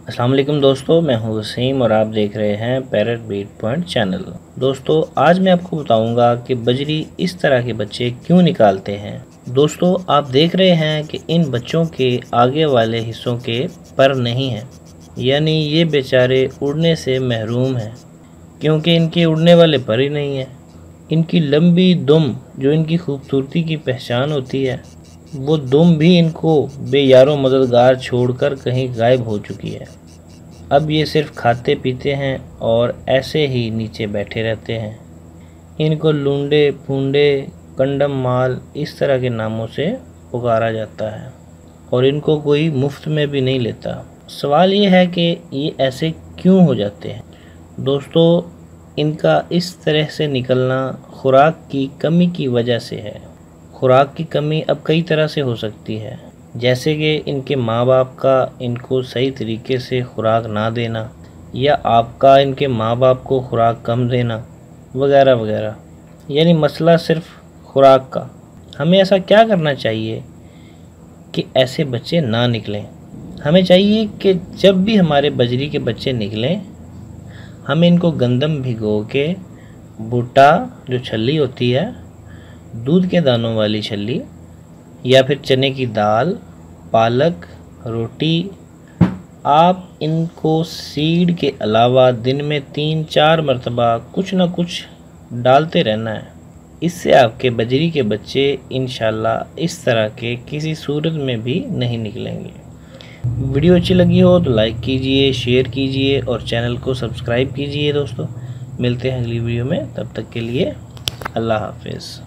अस्सलाम वालेकुम दोस्तों, मैं हूं वसीम और आप देख रहे हैं पैरेट बीट पॉइंट चैनल। दोस्तों आज मैं आपको बताऊंगा कि बजरी इस तरह के बच्चे क्यों निकालते हैं। दोस्तों आप देख रहे हैं कि इन बच्चों के आगे वाले हिस्सों के पर नहीं हैं, यानी ये बेचारे उड़ने से महरूम हैं क्योंकि इनके उड़ने वाले पर ही नहीं हैं। इनकी लंबी दुम जो इनकी खूबसूरती की पहचान होती है, वो दुम भी इनको बेयारो मददगार छोड़कर कहीं गायब हो चुकी है। अब ये सिर्फ खाते पीते हैं और ऐसे ही नीचे बैठे रहते हैं। इनको लूंडे फूंडे कंडम माल इस तरह के नामों से पुकारा जाता है और इनको कोई मुफ्त में भी नहीं लेता। सवाल ये है कि ये ऐसे क्यों हो जाते हैं। दोस्तों इनका इस तरह से निकलना खुराक की कमी की वजह से है। खुराक की कमी अब कई तरह से हो सकती है, जैसे कि इनके माँ बाप का इनको सही तरीके से खुराक ना देना, या आपका इनके माँ बाप को खुराक कम देना वगैरह वगैरह। यानी मसला सिर्फ खुराक का। हमें ऐसा क्या करना चाहिए कि ऐसे बच्चे ना निकलें। हमें चाहिए कि जब भी हमारे बजरी के बच्चे निकलें, हमें इनको गंदम भिगो के भुट्टा जो छल्ली होती है, दूध के दानों वाली छल्ली, या फिर चने की दाल, पालक, रोटी, आप इनको सीड के अलावा दिन में 3-4 मरतबा कुछ ना कुछ डालते रहना है। इससे आपके बजरी के बच्चे इंशाल्लाह इस तरह के किसी सूरत में भी नहीं निकलेंगे। वीडियो अच्छी लगी हो तो लाइक कीजिए, शेयर कीजिए और चैनल को सब्सक्राइब कीजिए। दोस्तों मिलते हैं अगली वीडियो में, तब तक के लिए अल्लाह हाफिज़।